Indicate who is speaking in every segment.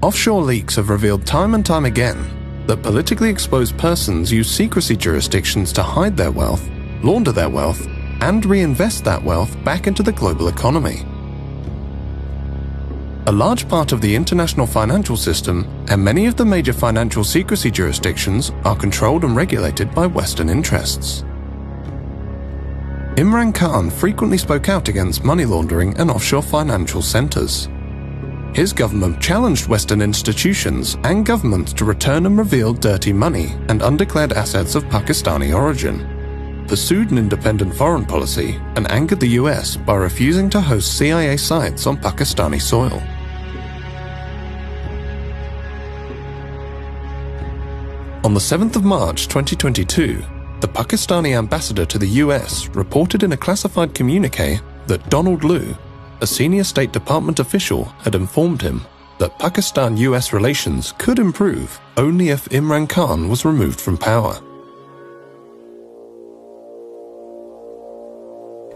Speaker 1: Offshore leaks have revealed time and time again that politically exposed persons use secrecy jurisdictions to hide their wealth, launder their wealth, and reinvest that wealth back into the global economy. A large part of the international financial system and many of the major financial secrecy jurisdictions are controlled and regulated by Western interests. Imran Khan frequently spoke out against money laundering and offshore financial centers. His government challenged Western institutions and governments to return and reveal dirty money and undeclared assets of Pakistani origin, pursued an independent foreign policy, and angered the US by refusing to host CIA sites on Pakistani soil. On the 7th of March 2022, the Pakistani ambassador to the US reported in a classified communique that Donald Lu, a senior State Department official, had informed him that Pakistan-US relations could improve only if Imran Khan was removed from power.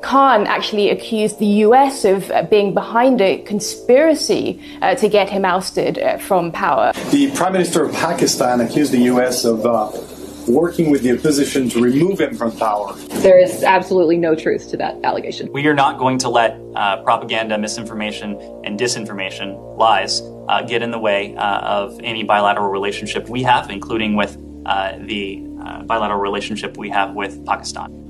Speaker 2: Khan actually accused the US of being behind a conspiracy to get him ousted from power.
Speaker 3: The Prime Minister of Pakistan accused the US of working with the opposition to remove him from power.
Speaker 4: There is absolutely no truth to that allegation.
Speaker 5: We are not going to let propaganda, misinformation, and disinformation, lies, get in the way of any bilateral relationship we have, including with the bilateral relationship we have with Pakistan.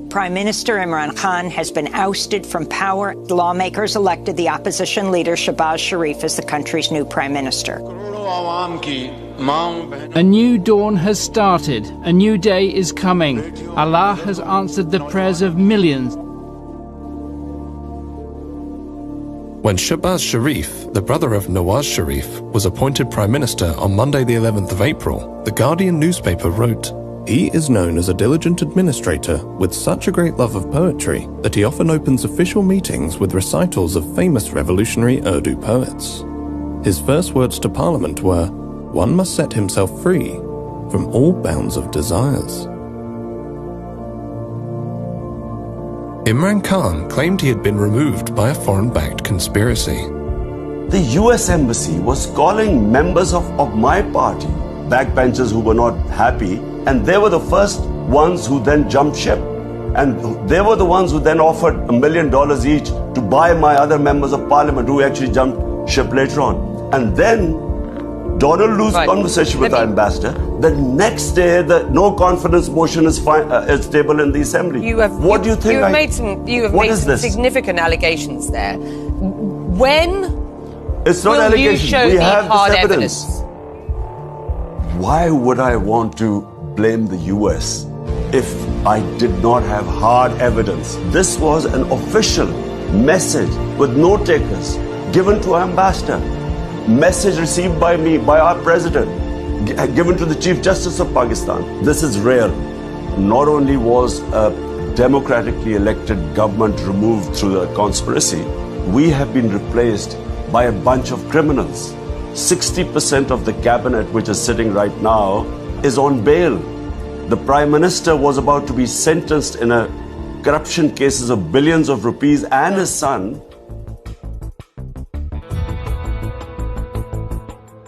Speaker 6: Prime Minister Imran Khan has been ousted from power. Lawmakers elected the opposition leader Shahbaz Sharif as the country's new prime minister.
Speaker 7: A new dawn has started. A new day is coming. Allah has answered the prayers of millions.
Speaker 1: When Shahbaz Sharif, the brother of Nawaz Sharif, was appointed prime minister on Monday the 11th of April, the Guardian newspaper wrote, "He is known as a diligent administrator with such a great love of poetry that he often opens official meetings with recitals of famous revolutionary Urdu poets. His first words to Parliament were, 'One must set himself free from all bounds of desires.'" Imran Khan claimed he had been removed by a foreign-backed conspiracy.
Speaker 8: The US Embassy was calling members of my party backbenchers who were not happy, and they were the first ones who then jumped ship. And they were the ones who then offered $1 million each to buy my other members of parliament who actually jumped ship later on. And then Donald Lu's conversation with the ambassador, the next day the no confidence motion is tabled in the assembly. What do you think?
Speaker 9: You have made some significant allegations there. When
Speaker 8: it's not
Speaker 9: will
Speaker 8: allegations.
Speaker 9: You show
Speaker 8: we
Speaker 9: me
Speaker 8: have
Speaker 9: hard
Speaker 8: this evidence. Why would I want to blame the US if I did not have hard evidence? This was an official message with note takers given to our ambassador, message received by me, by our president, given to the Chief Justice of Pakistan. This is rare. Not only was a democratically elected government removed through the conspiracy, we have been replaced by a bunch of criminals. 60% of the cabinet, which is sitting right now, is on bail. The Prime Minister was about to be sentenced in a corruption cases of billions of rupees, and his son.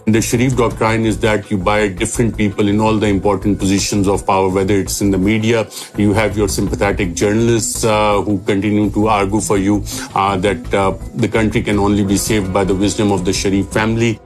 Speaker 10: The Sharif doctrine is that you buy different people in all the important positions of power, whether it's in the media, you have your sympathetic journalists who continue to argue for you that the country can only be saved by the wisdom of the Sharif family.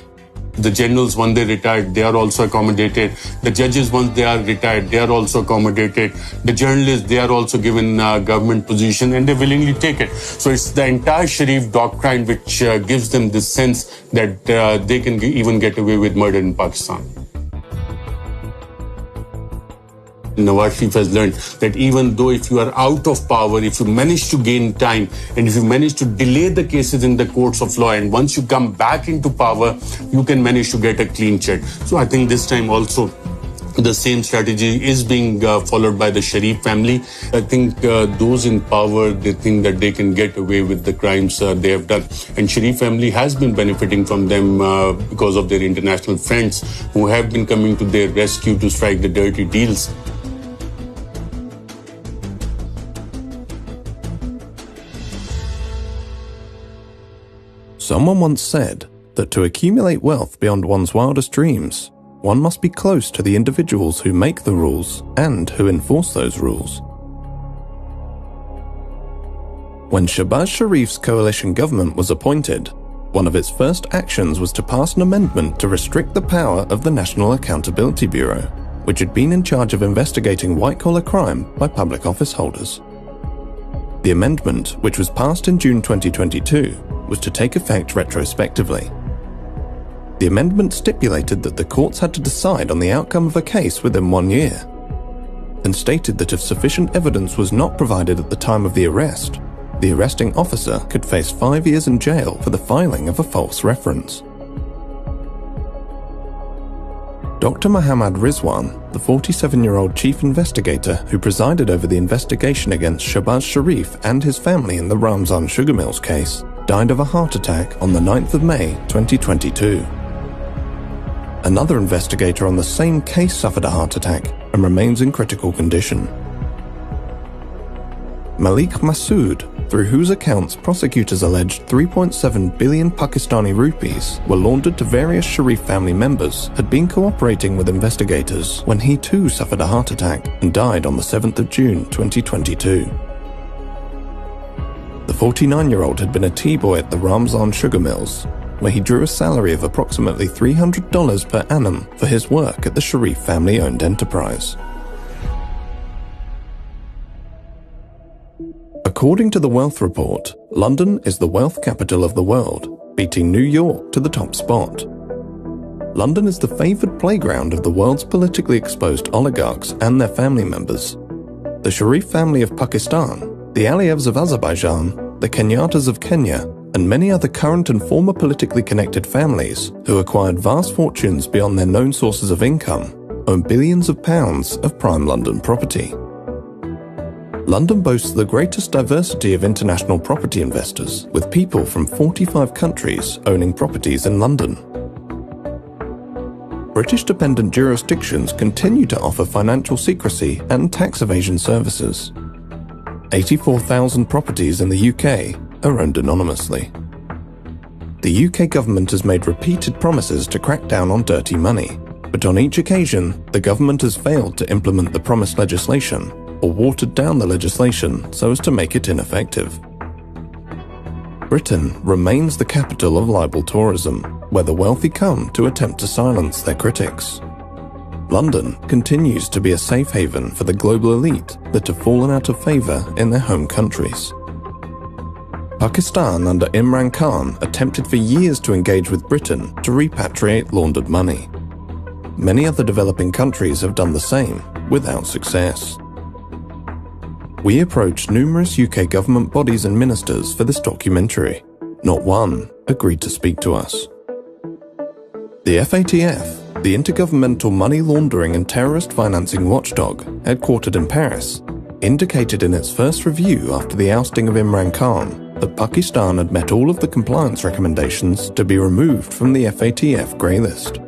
Speaker 10: The generals, when they retired, they are also accommodated. The judges, once they are retired, they are also accommodated. The journalists, they are also given government position and they willingly take it. So it's the entire Sharif doctrine which gives them this sense that they can even get away with murder in Pakistan. Nawaz Sharif has learned that even though if you are out of power, if you manage to gain time and if you manage to delay the cases in the courts of law, and once you come back into power, you can manage to get a clean check. So I think this time also the same strategy is being followed by the Sharif family. I think those in power, they think that they can get away with the crimes they have done. And Sharif family has been benefiting from them because of their international friends who have been coming to their rescue to strike the dirty deals.
Speaker 1: Someone once said that to accumulate wealth beyond one's wildest dreams, one must be close to the individuals who make the rules and who enforce those rules. When Shehbaz Sharif's coalition government was appointed, one of its first actions was to pass an amendment to restrict the power of the National Accountability Bureau, which had been in charge of investigating white-collar crime by public office holders. The amendment, which was passed in June 2022, was to take effect retrospectively. The amendment stipulated that the courts had to decide on the outcome of a case within 1 year, and stated that if sufficient evidence was not provided at the time of the arrest, the arresting officer could face 5 years in jail for the filing of a false reference. Dr. Mohammad Rizwan, the 47-year-old chief investigator who presided over the investigation against Shehbaz Sharif and his family in the Ramzan sugar mills case, died of a heart attack on the 9th of May 2022. Another investigator on the same case suffered a heart attack and remains in critical condition. Malik Masood, through whose accounts prosecutors alleged 3.7 billion Pakistani rupees were laundered to various Sharif family members, had been cooperating with investigators when he too suffered a heart attack and died on the 7th of June 2022. The 49-year-old had been a tea-boy at the Ramzan sugar mills, where he drew a salary of approximately $300 per annum for his work at the Sharif family-owned enterprise. According to the Wealth Report, London is the wealth capital of the world, beating New York to the top spot. London is the favoured playground of the world's politically exposed oligarchs and their family members. The Sharif family of Pakistan, the Aliyevs of Azerbaijan, the Kenyatas of Kenya, and many other current and former politically connected families who acquired vast fortunes beyond their known sources of income own billions of pounds of prime London property. London boasts the greatest diversity of international property investors, with people from 45 countries owning properties in London. British-dependent jurisdictions continue to offer financial secrecy and tax evasion services. 84,000 properties in the UK are owned anonymously. The UK government has made repeated promises to crack down on dirty money, but on each occasion, the government has failed to implement the promised legislation or watered down the legislation so as to make it ineffective. Britain remains the capital of libel tourism, where the wealthy come to attempt to silence their critics. London continues to be a safe haven for the global elite that have fallen out of favour in their home countries. Pakistan under Imran Khan attempted for years to engage with Britain to repatriate laundered money. Many other developing countries have done the same, without success. We approached numerous UK government bodies and ministers for this documentary. Not one agreed to speak to us. The FATF, the Intergovernmental Money Laundering and Terrorist Financing Watchdog, headquartered in Paris, indicated in its first review after the ousting of Imran Khan that Pakistan had met all of the compliance recommendations to be removed from the FATF grey list.